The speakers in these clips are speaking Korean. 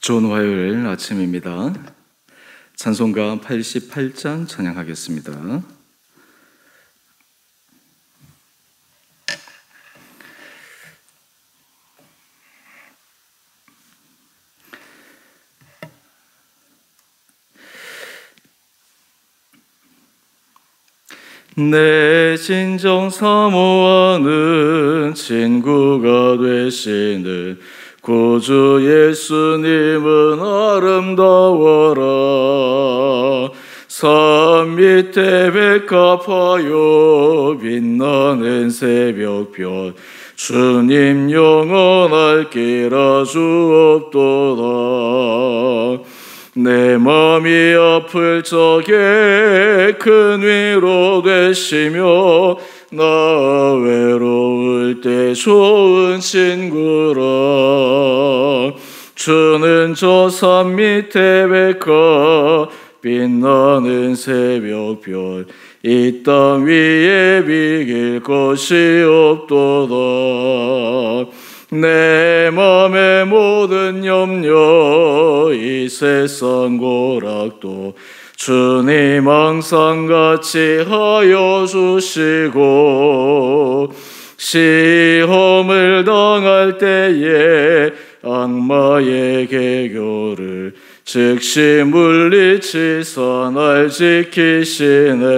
좋은 화요일 아침입니다. 찬송가 88장 찬양하겠습니다. 내 진정 사모하는 친구가 되시는 구주 예수님은 아름다워라. 산 밑에 백합하여 빛나는 새벽별, 주님 영원할 길아 주옵도다. 내 맘이 아플 적에 큰 위로 되시며 나 외로울 때 좋은 친구라. 주는 저 산 밑에 백합 빛나는 새벽별, 이 땅 위에 비길 것이 없도다. 내 맘의 모든 염려, 이 세상 고락도 주님 항상 같이 하여 주시고, 시험을 당할 때에 악마의 계교를 즉시 물리치사 날 지키시네.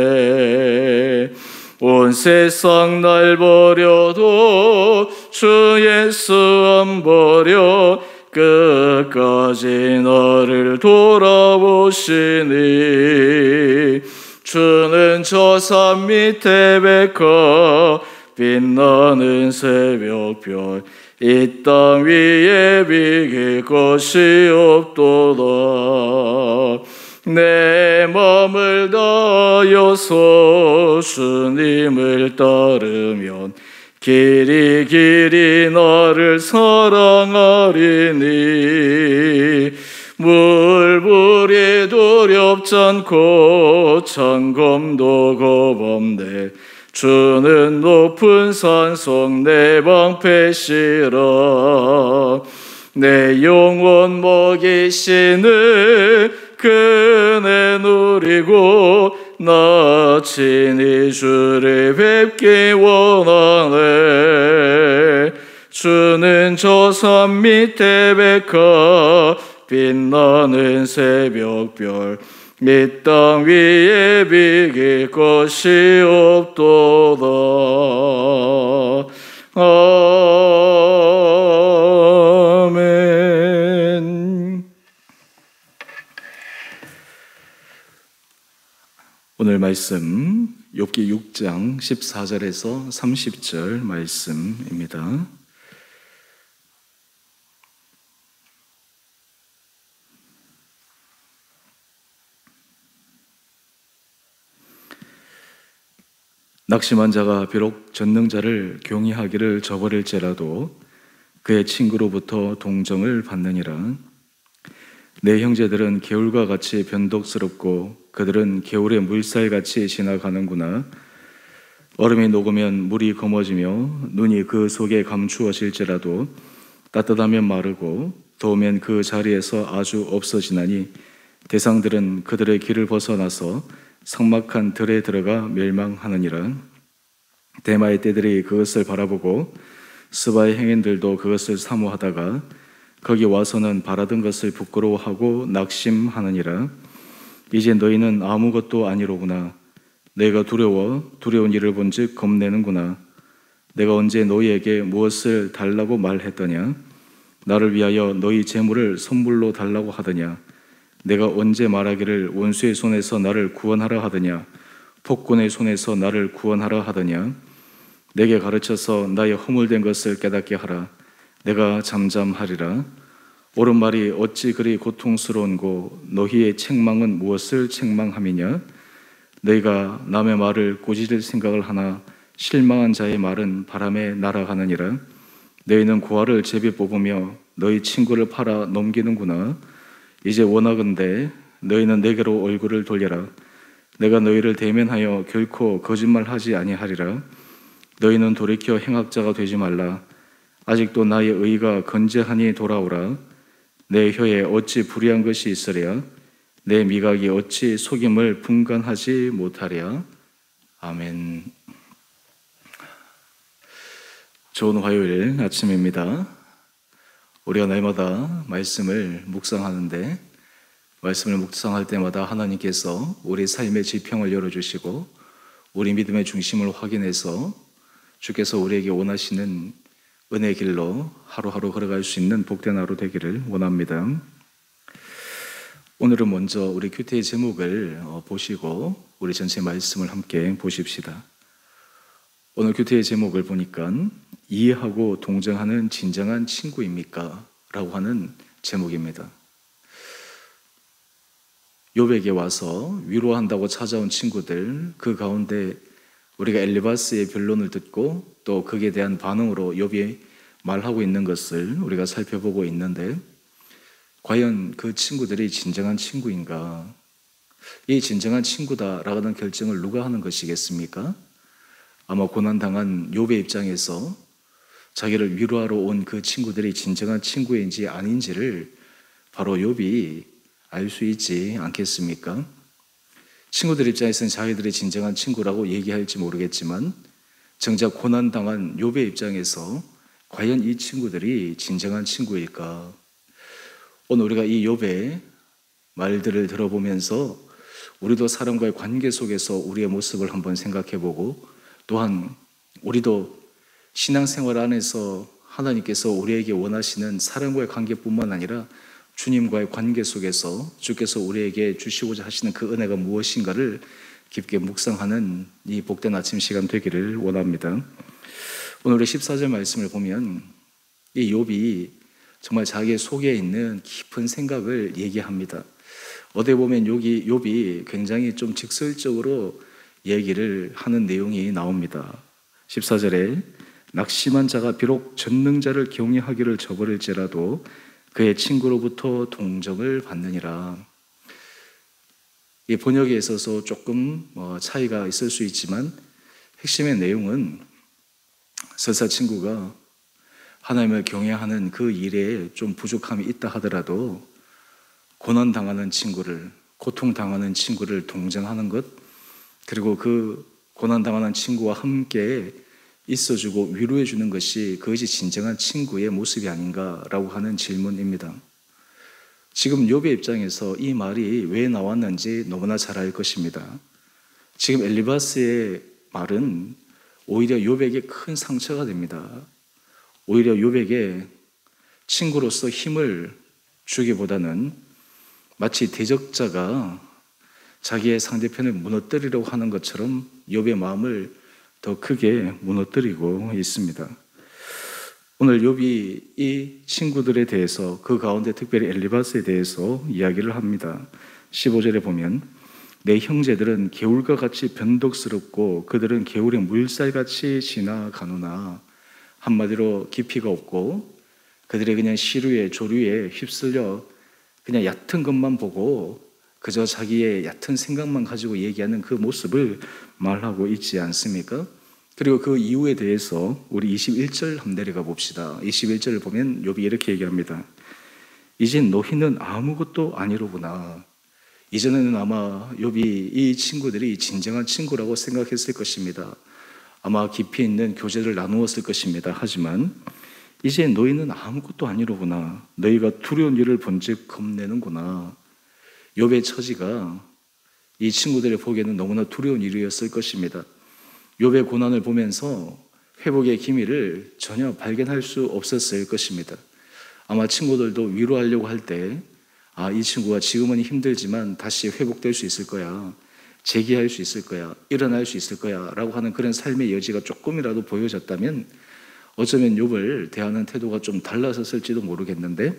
온 세상 날 버려도 주 예수 안 버려 끝까지 나를 돌아보시니. 주는 저 산 밑에 백합 빛나는 새벽별, 이 땅 위에 비길 것이 없도다. 내 맘을 다하여서 주님을 따르면 길이 길이 나를 사랑하리니. 물불이 두렵지 않고 창검도 겁없네. 주는 높은 산속 내 방패시라. 내 영혼 먹이시는 그네 누리고 나 친히 주를 뵙기 원하네. 주는 저 산 밑에 백합 빛나는 새벽별, 이 땅 위에 비길 것이 없도다. 아멘. 오늘 말씀 욥기 6장 14절에서 30절 말씀입니다. 낙심한 자가 비록 전능자를 경외하기를 저버릴지라도 그의 친구로부터 동정을 받느니라. 내 형제들은 개울과 같이 변덕스럽고 그들은 개울의 물살같이 지나가는구나. 얼음이 녹으면 물이 검어지며 눈이 그 속에 감추어질지라도 따뜻하면 마르고 더우면 그 자리에서 아주 없어지나니 대상들은 그들의 길을 벗어나서 삭막한 들에 들어가 멸망하느니라. 대마의 떼들이 그것을 바라보고 스바의 행인들도 그것을 사모하다가 거기 와서는 바라던 것을 부끄러워하고 낙심하느니라. 이제 너희는 아무것도 아니로구나. 내가 두려운 일을 본즉 겁내는구나. 내가 언제 너희에게 무엇을 달라고 말했더냐? 나를 위하여 너희 재물을 선물로 달라고 하더냐? 내가 언제 말하기를 원수의 손에서 나를 구원하라 하더냐? 폭군의 손에서 나를 구원하라 하더냐? 내게 가르쳐서 나의 허물된 것을 깨닫게 하라. 내가 잠잠하리라. 옳은 말이 어찌 그리 고통스러운고 너희의 책망은 무엇을 책망함이냐? 너희가 남의 말을 꾸짖을 생각을 하나 실망한 자의 말은 바람에 날아가느니라. 너희는 고아를 제비 뽑으며 너희 친구를 팔아 넘기는구나. 이제 원하건대 너희는 내게로 얼굴을 돌려라. 내가 너희를 대면하여 결코 거짓말하지 아니하리라. 너희는 돌이켜 행악자가 되지 말라. 아직도 나의 의가 건재하니 돌아오라. 내 혀에 어찌 불의한 것이 있으랴? 내 미각이 어찌 속임을 분간하지 못하랴? 아멘. 좋은 화요일 아침입니다. 우리가 날마다 말씀을 묵상하는데 말씀을 묵상할 때마다 하나님께서 우리 삶의 지평을 열어주시고 우리 믿음의 중심을 확인해서 주께서 우리에게 원하시는 은혜의 길로 하루하루 걸어갈 수 있는 복된 하루 되기를 원합니다. 오늘은 먼저 우리 큐티의 제목을 보시고 우리 전체 말씀을 함께 보십시다. 오늘 큐티의 제목을 보니까 이해하고 동정하는 진정한 친구입니까? 라고 하는 제목입니다. 욥에게 와서 위로한다고 찾아온 친구들, 그 가운데 우리가 엘리바스의 변론을 듣고 또 그에 대한 반응으로 욥이 말하고 있는 것을 우리가 살펴보고 있는데, 과연 그 친구들이 진정한 친구인가? 이 진정한 친구다라는 결정을 누가 하는 것이겠습니까? 아마 고난당한 욥의 입장에서 자기를 위로하러 온 그 친구들이 진정한 친구인지 아닌지를 바로 욥이 알 수 있지 않겠습니까? 친구들 입장에서는 자기들이 진정한 친구라고 얘기할지 모르겠지만 정작 고난당한 욥의 입장에서 과연 이 친구들이 진정한 친구일까? 오늘 우리가 이 욥의 말들을 들어보면서 우리도 사람과의 관계 속에서 우리의 모습을 한번 생각해보고, 또한 우리도 신앙생활 안에서 하나님께서 우리에게 원하시는 사람과의 관계뿐만 아니라 주님과의 관계 속에서 주께서 우리에게 주시고자 하시는 그 은혜가 무엇인가를 깊게 묵상하는 이 복된 아침 시간 되기를 원합니다. 오늘 우리 14절 말씀을 보면 이 욥이 정말 자기의 속에 있는 깊은 생각을 얘기합니다. 어디 보면 욥이 굉장히 좀 직설적으로 얘기를 하는 내용이 나옵니다. 14절에 낙심한 자가 비록 전능자를 경외하기를 저버릴지라도 그의 친구로부터 동정을 받느니라. 이 번역에 있어서 조금 차이가 있을 수 있지만 핵심의 내용은 설사 친구가 하나님을 경외하는 그 일에 좀 부족함이 있다 하더라도 고난당하는 친구를, 고통당하는 친구를 동정하는 것, 그리고 그 고난당하는 친구와 함께 있어주고 위로해주는 것이 그것이 진정한 친구의 모습이 아닌가라고 하는 질문입니다. 지금 욥의 입장에서 이 말이 왜 나왔는지 너무나 잘 알 것입니다. 지금 엘리바스의 말은 오히려 욥에게 큰 상처가 됩니다. 오히려 욥에게 친구로서 힘을 주기보다는 마치 대적자가 자기의 상대편을 무너뜨리려고 하는 것처럼 욥의 마음을 더 크게 무너뜨리고 있습니다. 오늘 욥이 이 친구들에 대해서, 그 가운데 특별히 엘리바스에 대해서 이야기를 합니다. 15절에 보면 내 형제들은 개울과 같이 변덕스럽고 그들은 개울의 물살같이 지나가노나, 한마디로 깊이가 없고 그들이 그냥 시류에 조류에 휩쓸려 그냥 얕은 것만 보고 그저 자기의 얕은 생각만 가지고 얘기하는 그 모습을 말하고 있지 않습니까? 그리고 그 이유에 대해서 우리 21절 한번 내려가 봅시다. 21절을 보면 욥이 이렇게 얘기합니다. 이제 너희는 아무것도 아니로구나. 이전에는 아마 욥이 이 친구들이 진정한 친구라고 생각했을 것입니다. 아마 깊이 있는 교제를 나누었을 것입니다. 하지만 이제 너희는 아무것도 아니로구나. 너희가 두려운 일을 본즉 겁내는구나. 욥의 처지가 이 친구들의 보기에는 너무나 두려운 일이었을 것입니다. 욥의 고난을 보면서 회복의 기미를 전혀 발견할 수 없었을 것입니다. 아마 친구들도 위로하려고 할 때 이 친구가 지금은 힘들지만 다시 회복될 수 있을 거야, 재기할 수 있을 거야, 일어날 수 있을 거야 라고 하는 그런 삶의 여지가 조금이라도 보여졌다면 어쩌면 욥을 대하는 태도가 좀 달라졌을지도 모르겠는데,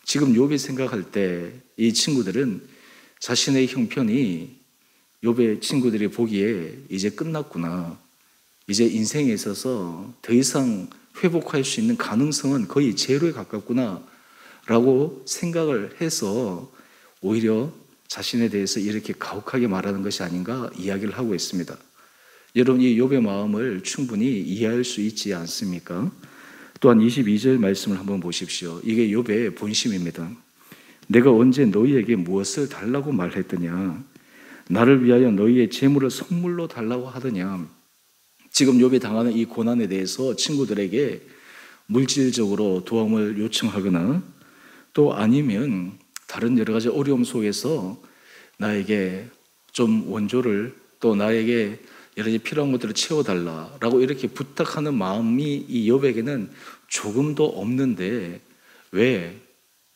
지금 욥이 생각할 때 이 친구들은 자신의 형편이 욥의 친구들이 보기에 이제 끝났구나, 이제 인생에 있어서 더 이상 회복할 수 있는 가능성은 거의 제로에 가깝구나 라고 생각을 해서 오히려 자신에 대해서 이렇게 가혹하게 말하는 것이 아닌가 이야기를 하고 있습니다. 여러분, 이 욥의 마음을 충분히 이해할 수 있지 않습니까? 또한 22절 말씀을 한번 보십시오. 이게 욥의 본심입니다. 내가 언제 너희에게 무엇을 달라고 말했더냐? 나를 위하여 너희의 재물을 선물로 달라고 하더냐? 지금 욥이 당하는 이 고난에 대해서 친구들에게 물질적으로 도움을 요청하거나 또 아니면 다른 여러 가지 어려움 속에서 나에게 좀 원조를 또 나에게 여러 가지 필요한 것들을 채워달라라고 이렇게 부탁하는 마음이 이 욥에게는 조금도 없는데 왜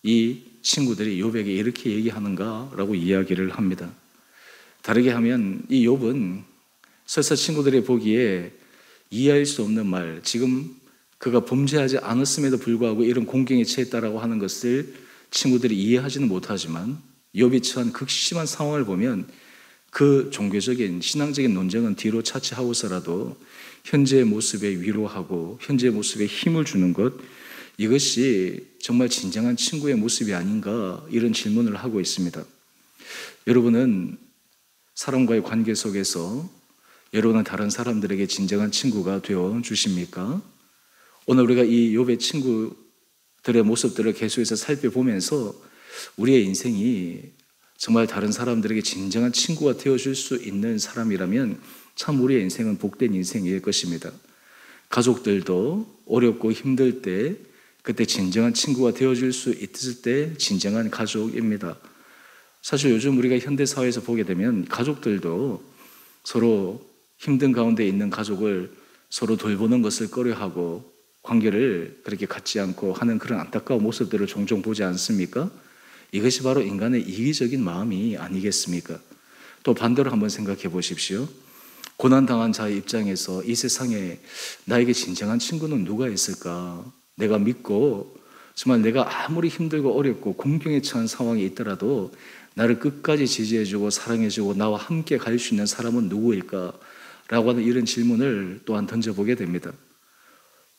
이 친구들이 욥에게 이렇게 얘기하는가라고 이야기를 합니다. 다르게 하면 이 욥은 설사 친구들이 보기에 이해할 수 없는 말, 지금 그가 범죄하지 않았음에도 불구하고 이런 공경에 처했다라고 하는 것을 친구들이 이해하지는 못하지만 욥이 처한 극심한 상황을 보면 그 종교적인 신앙적인 논쟁은 뒤로 차치하고서라도 현재의 모습에 위로하고 현재의 모습에 힘을 주는 것, 이것이 정말 진정한 친구의 모습이 아닌가 이런 질문을 하고 있습니다. 여러분은 사람과의 관계 속에서 여러분은 다른 사람들에게 진정한 친구가 되어 주십니까? 오늘 우리가 이 욥의 친구들의 모습들을 계속해서 살펴보면서 우리의 인생이 정말 다른 사람들에게 진정한 친구가 되어줄 수 있는 사람이라면 참 우리의 인생은 복된 인생일 것입니다. 가족들도 어렵고 힘들 때 그때 진정한 친구가 되어줄 수 있을 때 진정한 가족입니다. 사실 요즘 우리가 현대사회에서 보게 되면 가족들도 서로 힘든 가운데 있는 가족을 서로 돌보는 것을 꺼려하고 관계를 그렇게 갖지 않고 하는 그런 안타까운 모습들을 종종 보지 않습니까? 이것이 바로 인간의 이기적인 마음이 아니겠습니까? 또 반대로 한번 생각해 보십시오. 고난당한 자의 입장에서 이 세상에 나에게 진정한 친구는 누가 있을까? 내가 믿고 정말 내가 아무리 힘들고 어렵고 공경에 처한 상황이 있더라도 나를 끝까지 지지해주고 사랑해주고 나와 함께 갈 수 있는 사람은 누구일까? 라고 하는 이런 질문을 또한 던져보게 됩니다.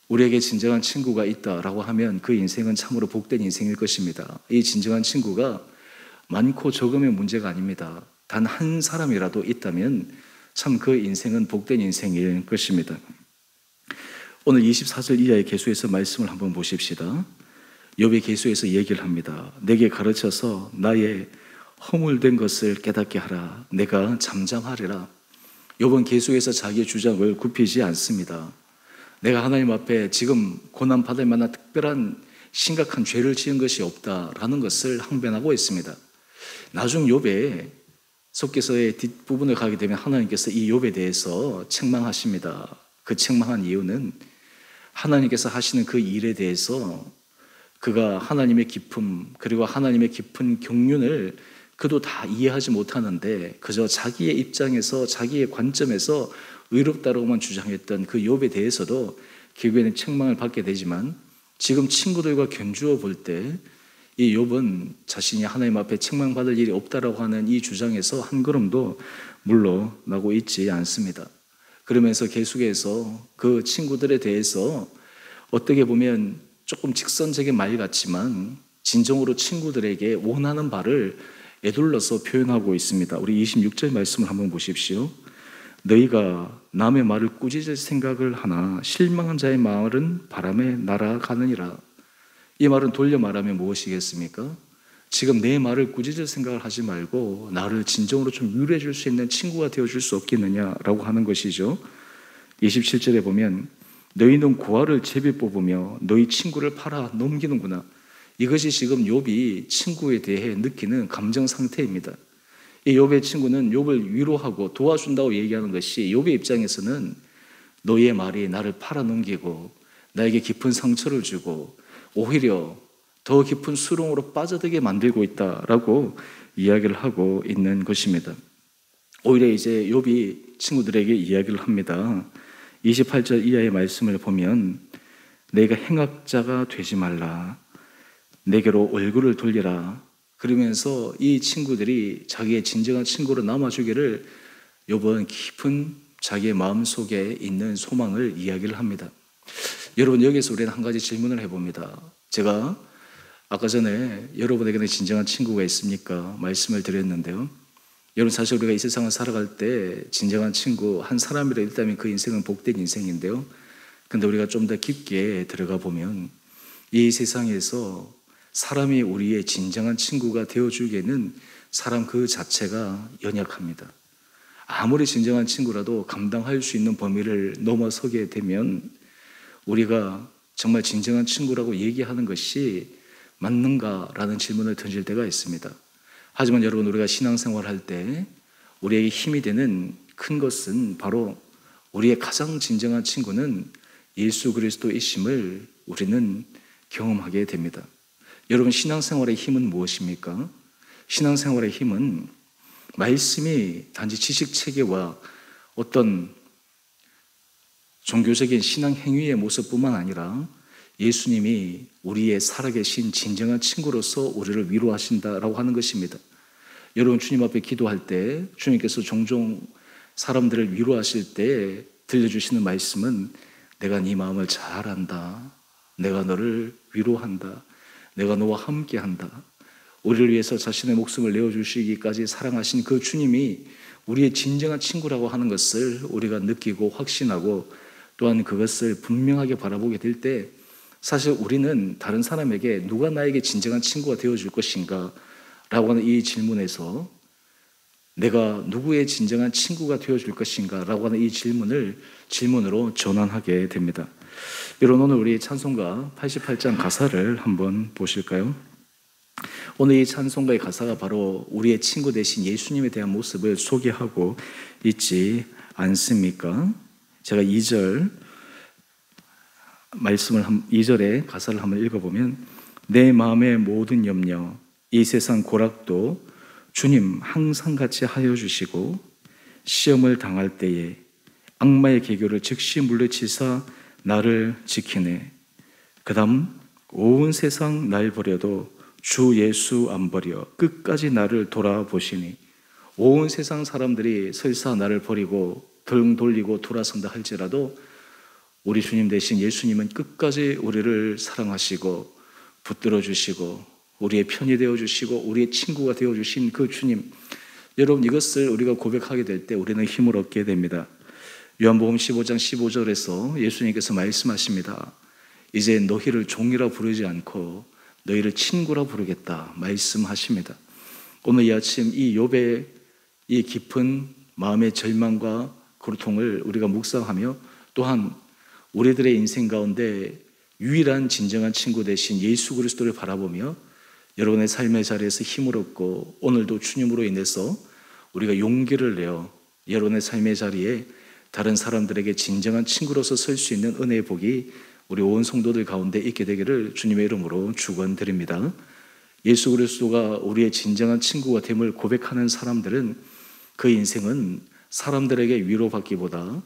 우리에게 진정한 친구가 있다라고 하면 그 인생은 참으로 복된 인생일 것입니다. 이 진정한 친구가 많고 적음의 문제가 아닙니다. 단 한 사람이라도 있다면 참 그 인생은 복된 인생일 것입니다. 오늘 24절 이하의 계수에서 말씀을 한번 보십시다. 욥이 계수에서 얘기를 합니다. 내게 가르쳐서 나의 허물된 것을 깨닫게 하라. 내가 잠잠하리라. 욥은 계수에서 자기의 주장을 굽히지 않습니다. 내가 하나님 앞에 지금 고난받을 만한 특별한 심각한 죄를 지은 것이 없다라는 것을 항변하고 있습니다. 나중 욥의 속기서의 뒷부분을 가게 되면 하나님께서 이 욥에 대해서 책망하십니다. 그 책망한 이유는 하나님께서 하시는 그 일에 대해서 그가 하나님의 기품 그리고 하나님의 깊은 경륜을 그도 다 이해하지 못하는데 그저 자기의 입장에서 자기의 관점에서 의롭다라고만 주장했던 그 욥에 대해서도 결국에는 책망을 받게 되지만 지금 친구들과 견주어 볼 때 이 욥은 자신이 하나님 앞에 책망받을 일이 없다라고 하는 이 주장에서 한 걸음도 물러나고 있지 않습니다. 그러면서 계속해서 그 친구들에 대해서 어떻게 보면 조금 직선적인 말 같지만 진정으로 친구들에게 원하는 바를 에둘러서 표현하고 있습니다. 우리 26절 말씀을 한번 보십시오. 너희가 남의 말을 꾸짖을 생각을 하나 실망한 자의 말은 바람에 날아가느니라. 이 말은 돌려 말하면 무엇이겠습니까? 지금 내 말을 꾸짖을 생각을 하지 말고 나를 진정으로 좀 위로해 줄 수 있는 친구가 되어줄 수 없겠느냐라고 하는 것이죠. 27절에 보면 너희는 고아를 제비 뽑으며 너희 친구를 팔아 넘기는구나. 이것이 지금 욥이 친구에 대해 느끼는 감정 상태입니다. 이 욥의 친구는 욥을 위로하고 도와준다고 얘기하는 것이 욥의 입장에서는 너희의 말이 나를 팔아 넘기고 나에게 깊은 상처를 주고 오히려 더 깊은 수렁으로 빠져들게 만들고 있다라고 이야기를 하고 있는 것입니다. 오히려 이제 욥이 친구들에게 이야기를 합니다. 28절 이하의 말씀을 보면 내가 행악자가 되지 말라. 내게로 얼굴을 돌리라. 그러면서 이 친구들이 자기의 진정한 친구로 남아주기를 욥은 깊은 자기의 마음속에 있는 소망을 이야기를 합니다. 여러분 여기서 우리는 한 가지 질문을 해봅니다. 제가 아까 전에 여러분에게는 진정한 친구가 있습니까? 말씀을 드렸는데요. 여러분 사실 우리가 이 세상을 살아갈 때 진정한 친구 한 사람이라 있다면 그 인생은 복된 인생인데요. 근데 우리가 좀 더 깊게 들어가 보면 이 세상에서 사람이 우리의 진정한 친구가 되어주기에는 사람 그 자체가 연약합니다. 아무리 진정한 친구라도 감당할 수 있는 범위를 넘어서게 되면 우리가 정말 진정한 친구라고 얘기하는 것이 맞는가라는 질문을 던질 때가 있습니다. 하지만 여러분, 우리가 신앙생활할 때 우리에게 힘이 되는 큰 것은 바로 우리의 가장 진정한 친구는 예수 그리스도이심을 우리는 경험하게 됩니다. 여러분, 신앙생활의 힘은 무엇입니까? 신앙생활의 힘은 말씀이 단지 지식체계와 어떤 종교적인 신앙 행위의 모습뿐만 아니라 예수님이 우리의 살아계신 진정한 친구로서 우리를 위로하신다라고 하는 것입니다. 여러분, 주님 앞에 기도할 때 주님께서 종종 사람들을 위로하실 때 들려주시는 말씀은 내가 네 마음을 잘 안다. 내가 너를 위로한다. 내가 너와 함께한다. 우리를 위해서 자신의 목숨을 내어주시기까지 사랑하신 그 주님이 우리의 진정한 친구라고 하는 것을 우리가 느끼고 확신하고 또한 그것을 분명하게 바라보게 될 때 사실 우리는 다른 사람에게 누가 나에게 진정한 친구가 되어줄 것인가 라고 하는 이 질문에서 내가 누구의 진정한 친구가 되어줄 것인가 라고 하는 이 질문으로 전환하게 됩니다. 여러분, 오늘 우리 찬송가 88장 가사를 한번 보실까요? 오늘 이 찬송가의 가사가 바로 우리의 친구 되신 예수님에 대한 모습을 소개하고 있지 않습니까? 제가 2절의 가사를 한번 읽어보면 내 마음의 모든 염려 이 세상 고락도 주님 항상 같이 하여 주시고 시험을 당할 때에 악마의 계교를 즉시 물리치사 나를 지키네. 그 다음 온 세상 날 버려도 주 예수 안 버려 끝까지 나를 돌아보시니. 온 세상 사람들이 설사 나를 버리고 등 돌리고 돌아선다 할지라도 우리 주님 대신 예수님은 끝까지 우리를 사랑하시고 붙들어 주시고 우리의 편이 되어 주시고 우리의 친구가 되어 주신 그 주님, 여러분, 이것을 우리가 고백하게 될 때 우리는 힘을 얻게 됩니다. 요한복음 15장 15절에서 예수님께서 말씀하십니다. 이제 너희를 종이라 부르지 않고 너희를 친구라 부르겠다 말씀하십니다. 오늘 이 아침 이 욥의 이 깊은 마음의 절망과 고통을 우리가 묵상하며 또한 우리들의 인생 가운데 유일한 진정한 친구 되신 예수 그리스도를 바라보며 여러분의 삶의 자리에서 힘을 얻고 오늘도 주님으로 인해서 우리가 용기를 내어 여러분의 삶의 자리에 다른 사람들에게 진정한 친구로서 설 수 있는 은혜의 복이 우리 온 성도들 가운데 있게 되기를 주님의 이름으로 축원드립니다. 예수 그리스도가 우리의 진정한 친구가 됨을 고백하는 사람들은 그 인생은 사람들에게 위로받기보다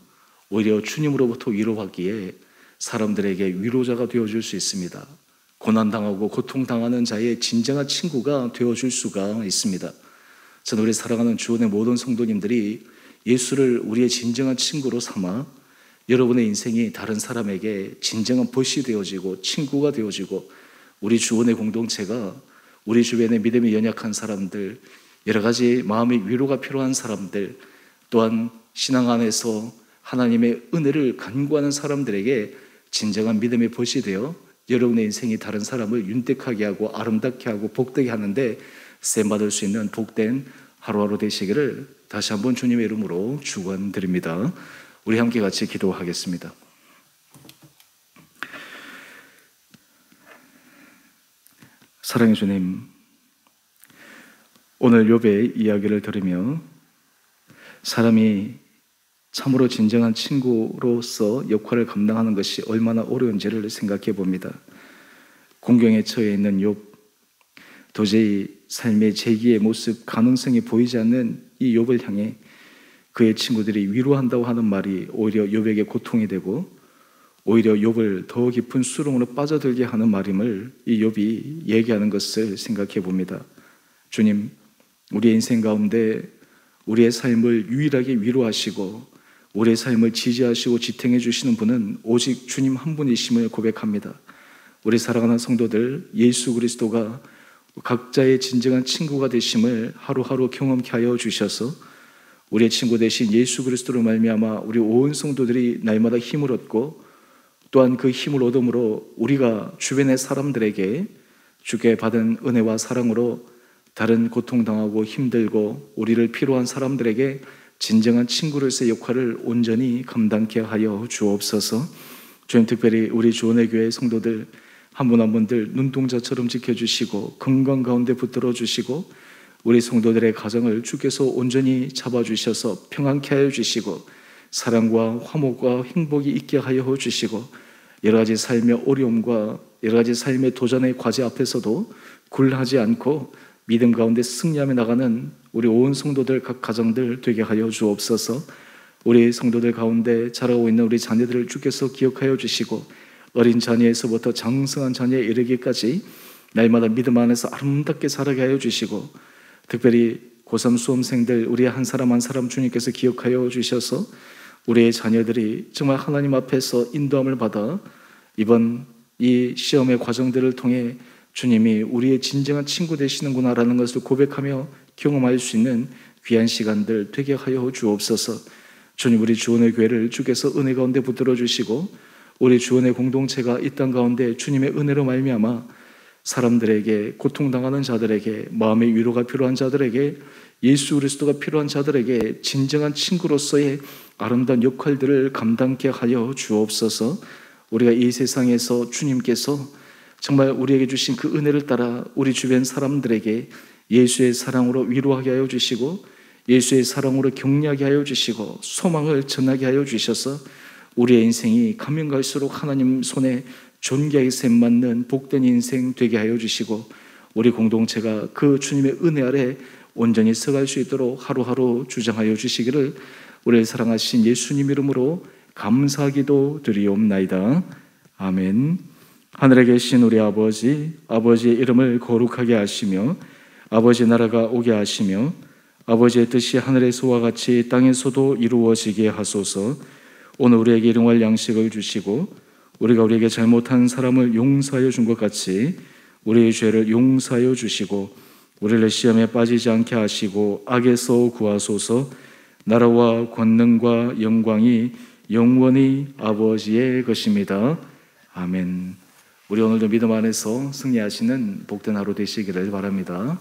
오히려 주님으로부터 위로받기에 사람들에게 위로자가 되어줄 수 있습니다. 고난당하고 고통당하는 자의 진정한 친구가 되어줄 수가 있습니다. 저는 우리 사랑하는 주원의 모든 성도님들이 예수를 우리의 진정한 친구로 삼아 여러분의 인생이 다른 사람에게 진정한 벗이 되어지고 친구가 되어지고 우리 주원의 공동체가 우리 주변에 믿음이 연약한 사람들, 여러 가지 마음의 위로가 필요한 사람들, 또한 신앙 안에서 하나님의 은혜를 간구하는 사람들에게 진정한 믿음의 벗이 되어 여러분의 인생이 다른 사람을 윤택하게 하고 아름답게 하고 복되게 하는데 쓰임받을 수 있는 복된 하루하루 되시기를 다시 한번 주님의 이름으로 축원드립니다. 우리 함께 같이 기도하겠습니다. 사랑의 주님, 오늘 욥의 이야기를 들으며 사람이 참으로 진정한 친구로서 역할을 감당하는 것이 얼마나 어려운지를 생각해 봅니다. 공경에 처해 있는 욥, 도저히 삶의 재기의 모습, 가능성이 보이지 않는 이 욥을 향해 그의 친구들이 위로한다고 하는 말이 오히려 욥에게 고통이 되고 오히려 욥을 더 깊은 수렁으로 빠져들게 하는 말임을 이 욥이 얘기하는 것을 생각해 봅니다. 주님, 우리의 인생 가운데 우리의 삶을 유일하게 위로하시고 우리의 삶을 지지하시고 지탱해 주시는 분은 오직 주님 한 분이심을 고백합니다. 우리 사랑하는 성도들, 예수 그리스도가 각자의 진정한 친구가 되심을 하루하루 경험케 하여 주셔서 우리의 친구 되신 예수 그리스도로 말미암아 우리 온 성도들이 날마다 힘을 얻고 또한 그 힘을 얻음으로 우리가 주변의 사람들에게 주께 받은 은혜와 사랑으로 다른 고통당하고 힘들고 우리를 필요한 사람들에게 진정한 친구로서의 역할을 온전히 감당케 하여 주옵소서. 주님, 특별히 우리 주원의 교회 성도들 한 분 한 분들 눈동자처럼 지켜주시고 건강 가운데 붙들어 주시고 우리 성도들의 가정을 주께서 온전히 잡아주셔서 평안케 하여 주시고 사랑과 화목과 행복이 있게 하여 주시고 여러 가지 삶의 어려움과 여러 가지 삶의 도전의 과제 앞에서도 굴하지 않고 믿음 가운데 승리하며 나가는 우리 온 성도들 각 가정들 되게 하여 주옵소서. 우리 성도들 가운데 자라고 있는 우리 자녀들을 주께서 기억하여 주시고 어린 자녀에서부터 장성한 자녀에 이르기까지 날마다 믿음 안에서 아름답게 자라게 하여 주시고 특별히 고3 수험생들 우리 한 사람 한 사람 주님께서 기억하여 주셔서 우리의 자녀들이 정말 하나님 앞에서 인도함을 받아 이번 이 시험의 과정들을 통해 주님이 우리의 진정한 친구 되시는구나라는 것을 고백하며 경험할 수 있는 귀한 시간들 되게 하여 주옵소서. 주님, 우리 주원의 교회를 주께서 은혜 가운데 붙들어 주시고 우리 주원의 공동체가 이 땅 가운데 주님의 은혜로 말미암아 사람들에게, 고통당하는 자들에게, 마음의 위로가 필요한 자들에게, 예수 그리스도가 필요한 자들에게 진정한 친구로서의 아름다운 역할들을 감당케 하여 주옵소서. 우리가 이 세상에서 주님께서 정말 우리에게 주신 그 은혜를 따라 우리 주변 사람들에게 예수의 사랑으로 위로하게 하여 주시고 예수의 사랑으로 격려하게 하여 주시고 소망을 전하게 하여 주셔서 우리의 인생이 가면 갈수록 하나님 손에 존귀하게 샘맞는 복된 인생 되게 하여 주시고 우리 공동체가 그 주님의 은혜 아래 온전히 서갈 수 있도록 하루하루 주장하여 주시기를 우리를 사랑하신 예수님 이름으로 감사기도 드리옵나이다. 아멘. 하늘에 계신 우리 아버지, 아버지의 이름을 거룩하게 하시며 아버지 나라가 오게 하시며 아버지의 뜻이 하늘에서와 같이 땅에서도 이루어지게 하소서. 오늘 우리에게 일용할 양식을 주시고 우리가 우리에게 잘못한 사람을 용서하여 준 것 같이 우리의 죄를 용서하여 주시고 우리를 시험에 빠지지 않게 하시고 악에서 구하소서. 나라와 권능과 영광이 영원히 아버지의 것입니다. 아멘. 우리 오늘도 믿음 안에서 승리하시는 복된 하루 되시기를 바랍니다.